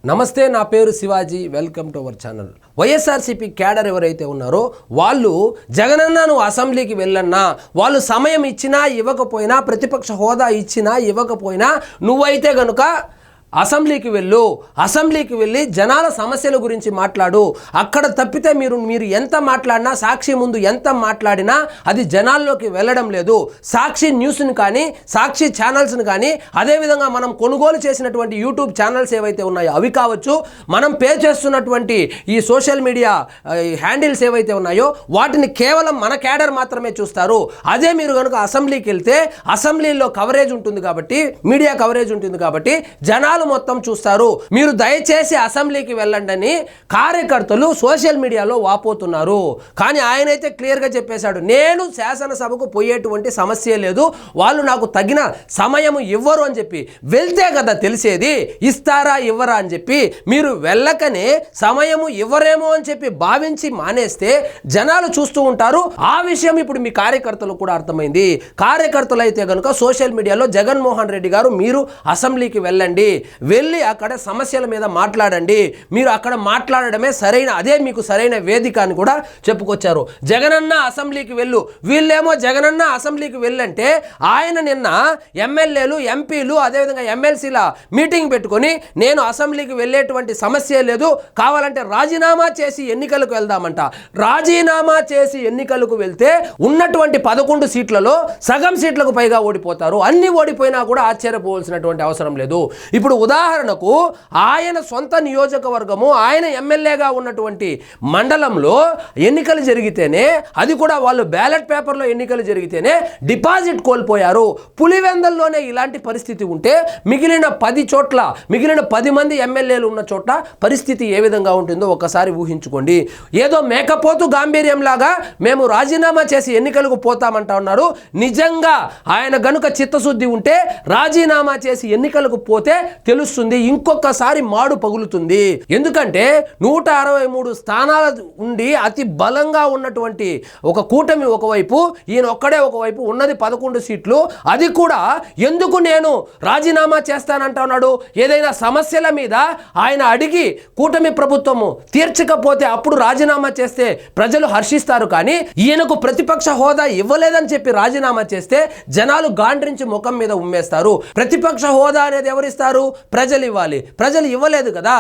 నమస్తే, నా పేరు Shivaji. Welcome to our channel. YSRCP cadre ఎవరైతే ఉన్నారో వాళ్ళు జగనన్న నువ్వు అసెంబ్లీకి వెళ్ళన్నా, వాళ్ళు సమయం ఇచ్చినా ఇవ్వకపోయినా, ప్రతిపక్ష హోదా ఇచ్చినా ఇవ్వకపోయినా నువ్వైతే గనుక అసెంబ్లీకి వెళ్ళి జనాల సమస్యల గురించి మాట్లాడు. అక్కడ తప్పితే మీరు ఎంత మాట్లాడినా, సాక్షి ముందు ఎంత మాట్లాడినా అది జనాల్లోకి వెళ్ళడం లేదు. సాక్షి న్యూస్ని కానీ, సాక్షి ఛానల్స్ని కానీ, అదేవిధంగా మనం కొనుగోలు చేసినటువంటి యూట్యూబ్ ఛానల్స్ ఏవైతే ఉన్నాయో అవి కావచ్చు, మనం పే చేస్తున్నటువంటి ఈ సోషల్ మీడియా హ్యాండిల్స్ ఏవైతే ఉన్నాయో వాటిని కేవలం మన క్యాడర్ మాత్రమే చూస్తారు. అదే మీరు కనుక అసెంబ్లీకి వెళ్తే అసెంబ్లీలో కవరేజ్ ఉంటుంది కాబట్టి, మీడియా కవరేజ్ ఉంటుంది కాబట్టి జనాలు మొత్తం చూస్తారు. మీరు దయచేసి అసెంబ్లీకి వెళ్ళండి అని కార్యకర్తలు సోషల్ మీడియాలో వాపోతున్నారు. కానీ ఆయనైతే క్లియర్గా చెప్పేశాడు, నేను శాసనసభకు పోయేటువంటి సమస్య లేదు, వాళ్ళు నాకు తగిన సమయం ఇవ్వరు అని చెప్పి. వెళ్తే కదా తెలిసేది ఇస్తారా ఇవ్వరా అని చెప్పి. మీరు వెళ్ళకనే సమయము ఇవ్వరేమో అని చెప్పి భావించి మానేస్తే జనాలు చూస్తూ ఉంటారు. ఆ విషయం ఇప్పుడు మీ కార్యకర్తలు కూడా అర్థమైంది. కార్యకర్తలు అయితే కనుక సోషల్ మీడియాలో జగన్మోహన్ రెడ్డి గారు మీరు అసెంబ్లీకి వెళ్ళి అక్కడ సమస్యల మీద మాట్లాడండి, మీరు అక్కడ మాట్లాడడమే అదే మీకు సరైన వేదిక అని కూడా చెప్పుకొచ్చారు. జగనన్న అసెంబ్లీకి వెళ్ళు, వీళ్ళేమో జగనన్న అసెంబ్లీకి వెళ్ళంటే ఆయన నిన్న ఎమ్మెల్యేలు, ఎంపీలు, అదేవిధంగా ఎమ్మెల్సీల మీటింగ్ పెట్టుకొని నేను అసెంబ్లీకి వెళ్ళేటువంటి సమస్య లేదు, కావాలంటే రాజీనామా చేసి ఎన్నికలకు వెళ్దామంట. రాజీనామా చేసి ఎన్నికలకు వెళ్తే ఉన్నటువంటి 11 సీట్లలో సగం సీట్లకు పైగా ఓడిపోతారు. అన్ని ఓడిపోయినా కూడా ఆశ్చర్యపోవాల్సినటువంటి అవసరం లేదు. ఇప్పుడు ఉదాహరణకు ఆయన సొంత నియోజకవర్గము, ఆయన ఎమ్మెల్యేగా ఉన్నటువంటి మండలంలో ఎన్నికలు జరిగితేనే, అది కూడా వాళ్ళు బ్యాలెట్ పేపర్లో ఎన్నికలు జరిగితేనే డిపాజిట్ కోల్పోయారు. పులివెందల్లోనే ఇలాంటి పరిస్థితి ఉంటే మిగిలిన 10 మంది ఎమ్మెల్యేలు ఉన్న చోట పరిస్థితి ఏ విధంగా ఉంటుందో ఒకసారి ఊహించుకోండి. ఏదో మేకపోతు గాంభీర్యంలాగా మేము రాజీనామా చేసి ఎన్నికలకు పోతామంటా ఉన్నారు. నిజంగా ఆయన గనుక చిత్తశుద్ధి ఉంటే రాజీనామా చేసి ఎన్నికలకు పోతే తెలుస్తుంది, ఇంకొకసారి మాడు పగులుతుంది. ఎందుకంటే 163 స్థానాలు ఉండి అతి బలంగా ఉన్నటువంటి ఒక కూటమి ఒకవైపు, ఈయన ఒక్కడే ఒకవైపు, ఉన్నది 11 సీట్లు. అది కూడా ఎందుకు నేను రాజీనామా చేస్తానంటున్నాడు? ఏదైనా సమస్యల మీద ఆయన అడిగి కూటమి ప్రభుత్వము తీర్చకపోతే అప్పుడు రాజీనామా చేస్తే ప్రజలు హర్షిస్తారు. కానీ ఈయనకు ప్రతిపక్ష హోదా ఇవ్వలేదని చెప్పి రాజీనామా చేస్తే జనాలు గాండ్రించి ముఖం మీద ఉమ్మేస్తారు. ప్రతిపక్ష హోదా అనేది ఎవరిస్తారు? ప్రజలు ఇవ్వాలి. ప్రజలు ఇవ్వలేదు కదా.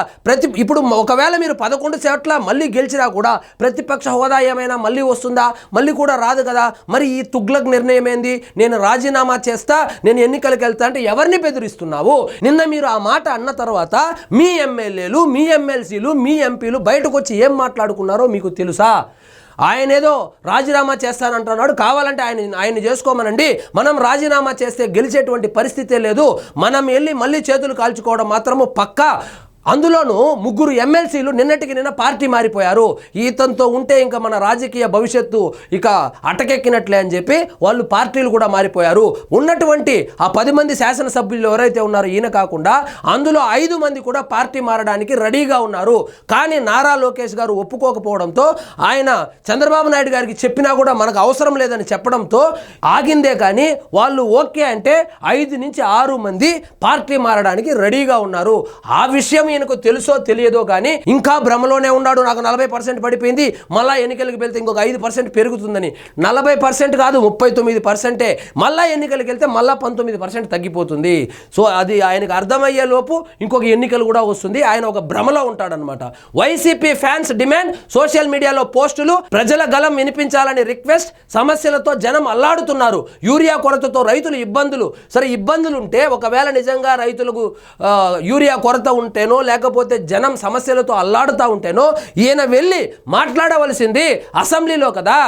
ఇప్పుడు ఒకవేళ మీరు 11 సీట్ల మళ్ళీ గెలిచినా కూడా ప్రతిపక్ష హోదా ఏమైనా మళ్ళీ వస్తుందా? మళ్ళీ కూడా రాదు కదా. మరి ఈ తుగ్లక్ నిర్ణయం ఏంది? నేను రాజీనామా చేస్తా, నేను ఎన్నికలకు వెళ్తా అంటే ఎవరిని బెదిరిస్తున్నావు? నిన్న మీరు ఆ మాట అన్న తర్వాత మీ ఎమ్మెల్యేలు, మీ ఎమ్మెల్సీలు, మీ ఎంపీలు బయటకు వచ్చి ఏం మాట్లాడుకున్నారో మీకు తెలుసా? ఆయన ఏదో రాజీనామా చేస్తానంటున్నాడు, కావాలంటే ఆయన చేసుకోమనండి, మనం రాజీనామా చేస్తే గెలిచేటువంటి పరిస్థితే లేదు, మనం వెళ్ళి మళ్ళీ చేతులు కాల్చుకోవడం మాత్రము పక్కా. అందులోనూ 3 ఎమ్మెల్సీలు నిన్నటికి నిన్న పార్టీ మారిపోయారు. ఈతంతో ఉంటే ఇంకా మన రాజకీయ భవిష్యత్తు ఇక అటకెక్కినట్లే అని చెప్పి వాళ్ళు పార్టీలు కూడా మారిపోయారు. ఉన్నటువంటి ఆ 10 మంది శాసనసభ్యులు ఎవరైతే ఉన్నారో ఈయన కాకుండా అందులో 5 మంది కూడా పార్టీ మారడానికి రెడీగా ఉన్నారు. కానీ నారా లోకేష్ గారు ఒప్పుకోకపోవడంతో, ఆయన చంద్రబాబు నాయుడు గారికి చెప్పినా కూడా మనకు అవసరం లేదని చెప్పడంతో ఆగిందే. కానీ వాళ్ళు ఓకే అంటే 5 నుంచి 6 మంది పార్టీ మారడానికి రెడీగా ఉన్నారు. ఆ విషయం ఈయనకు తెలుసో తెలియదో కానీ ఇంకా భ్రమలోనే ఉన్నాడు. నాకు 40% పడిపోయింది, మళ్ళా ఎన్నికలకు వెళ్తే ఇంకొక 5% పెరుగుతుందని. 40% కాదు, 39%. మళ్ళా ఎన్నికలకు వెళ్తే మళ్ళా 19% తగ్గిపోతుంది. సో అది ఆయనకు అర్థమయ్యే లోపు ఇంకొక ఎన్నికలు కూడా వస్తుంది. ఆయన ఒక భ్రమలో ఉంటాడనమాట. వైసీపీ ఫ్యాన్స్ డిమాండ్, సోషల్ మీడియాలో పోస్టులు, ప్రజల గలం వినిపించాలని రిక్వెస్ట్. సమస్యలతో జనం అల్లాడుతున్నారు. యూరియా కొరతతో రైతులు ఇబ్బందులు. సరే, ఇబ్బందులు ఉంటే ఒకవేళ నిజంగా రైతులకు యూరియా కొరత ఉంటేనో లేకపోతే జనం సమస్యలతో అల్లాడుతూ ఉంటేనో ఈయన వెళ్ళి మాట్లాడవలసింది అసెంబ్లీలో కదా.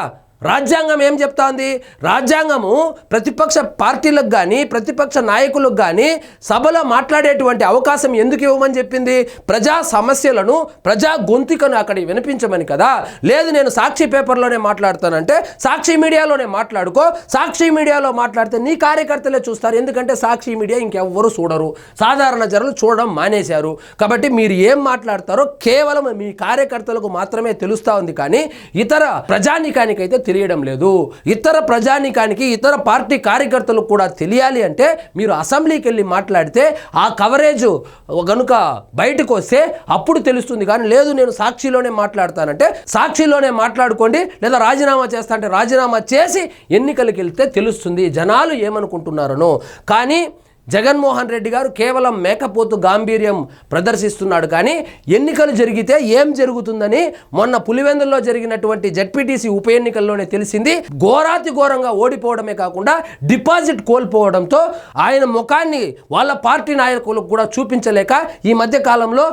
రాజ్యాంగం ఏం చెప్తాంది? రాజ్యాంగము ప్రతిపక్ష పార్టీలకు కానీ, ప్రతిపక్ష నాయకులకు కానీ సభలో మాట్లాడేటువంటి అవకాశం ఎందుకు ఇవ్వమని చెప్పింది? ప్రజా సమస్యలను, ప్రజా గొంతుకను అక్కడ వినిపించమని కదా. లేదు నేను సాక్షి పేపర్లోనే మాట్లాడతానంటే సాక్షి మీడియాలోనే మాట్లాడుకో. సాక్షి మీడియాలో మాట్లాడితే నీ కార్యకర్తలే చూస్తారు. ఎందుకంటే సాక్షి మీడియా ఇంకెవ్వరూ చూడరు, సాధారణ జనులు చూడడం మానేశారు. కాబట్టి మీరు ఏం మాట్లాడతారో కేవలం మీ కార్యకర్తలకు మాత్రమే తెలుస్తూ ఉంది, కానీ ఇతర ప్రజానీకానికైతే తెలియడం లేదు. ఇతర ప్రజానీకానికి, ఇతర పార్టీ కార్యకర్తలకు కూడా తెలియాలి అంటే మీరు అసెంబ్లీకి వెళ్ళి మాట్లాడితే ఆ కవరేజ్ కనుక బయటకు వస్తే అప్పుడు తెలుస్తుంది. కానీ లేదు నేను సాక్షిలోనే మాట్లాడతానంటే సాక్షిలోనే మాట్లాడుకోండి, లేదా రాజీనామా చేస్తా అంటే రాజీనామా చేసి ఎన్నికలకు వెళ్తే తెలుస్తుంది జనాలు ఏమనుకుంటున్నారనో. కానీ జగన్మోహన్ రెడ్డి గారు కేవలం మేకపోతు గాంభీర్యం ప్రదర్శిస్తున్నాడు. కానీ ఎన్నికలు జరిగితే ఏం జరుగుతుందని మొన్న పులివెందుల్లో జరిగినటువంటి జెడ్పీటీసీ ఉప ఎన్నికల్లోనే తెలిసింది. ఘోరాతి ఘోరంగా ఓడిపోవడమే కాకుండా డిపాజిట్ కోల్పోవడంతో ఆయన ముఖాన్ని వాళ్ళ పార్టీ నాయకులకు కూడా చూపించలేక ఈ మధ్య కాలంలో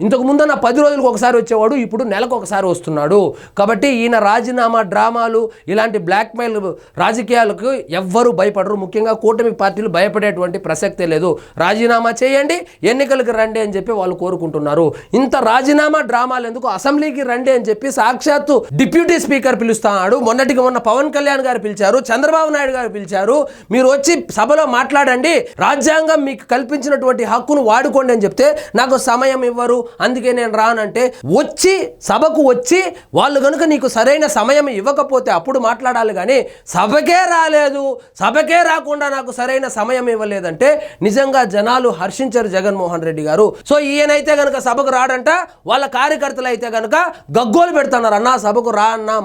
ఇంతకు ముందన్న 10 రోజులకు ఒకసారి వచ్చేవాడు, ఇప్పుడు నెలకు ఒకసారి వస్తున్నాడు. కాబట్టి ఈయన రాజీనామా డ్రామాలు, ఇలాంటి బ్లాక్మెయిల్ రాజకీయాలకు ఎవ్వరూ భయపడరు. ముఖ్యంగా కూటమి పార్టీలు భయపడేటువంటి ప్రసక్తే లేదు. రాజీనామా చేయండి, ఎన్నికలకు రండి అని చెప్పి వాళ్ళు కోరుకుంటున్నారు. ఇంత రాజీనామా డ్రామాలు ఎందుకు, అసెంబ్లీకి రండి అని చెప్పి సాక్షాత్తు డిప్యూటీ స్పీకర్ పిలుస్తున్నాడు. మొన్న పవన్ కళ్యాణ్ గారు పిలిచారు, చంద్రబాబు నాయుడు గారు పిలిచారు. మీరు వచ్చి సభలో మాట్లాడండి, రాజ్యాంగం మీకు కల్పించినటువంటి హక్కును వాడుకోండి అని చెప్తే నాకు సమయం ఇవ్వరు, అందుకే నేను రానంటే వచ్చి సభకు వచ్చి వాళ్ళు కనుక నీకు సరైన సమయం ఇవ్వకపోతే అప్పుడు మాట్లాడాలి. కానీ సభకే రాలేదు, సభకే రాకుండా నాకు సరైన సమయం ఇవ్వలేదంటే నిజంగా జనాలు హర్షించరు జగన్మోహన్ రెడ్డి గారు. సో ఈయనైతే కనుక సభకు రాడంట, వాళ్ళ కార్యకర్తలు అయితే కనుక గగ్గోలు పెడుతున్నారు, అన్నా సభకు రా అన్నా,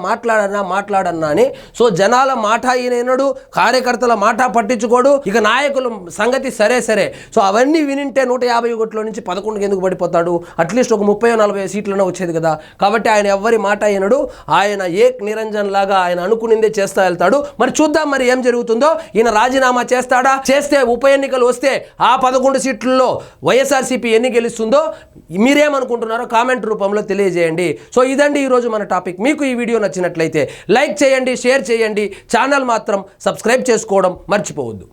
మాట్లాడన్నా అని. సో జనాల మాట ఈయనడు, కార్యకర్తల మాట పట్టించుకోడు. ఇక నాయకుల సంగతి సరే. సో అవన్నీ వినింటే 150 నుంచి 11కి ఎందుకు పడిపోతాడు? అట్లీస్ట్ ఒక 30-40 సీట్లనే వచ్చేది కదా. కాబట్టి ఆయన ఎవ్వరి మాట అయినడు, ఆయన ఏక్ నిరంజన్ లాగా ఆయన అనుకునిందే చేస్తా వెళ్తాడు. మరి చూద్దాం మరి ఏం జరుగుతుందో. ఈయన రాజీనామా చేస్తాడా, చేస్తే ఉప ఎన్నికలు వస్తే ఆ 11 సీట్లలో వైఎస్ఆర్సీపీ ఎన్ని గెలుస్తుందో మీరేమనుకుంటున్నారో కామెంట్ రూపంలో తెలియజేయండి. సో ఇదండి ఈరోజు మన టాపిక్. మీకు ఈ వీడియో నచ్చినట్లయితే లైక్ చేయండి, షేర్ చేయండి, ఛానల్ మాత్రం సబ్స్క్రైబ్ చేసుకోవడం మర్చిపోవద్దు.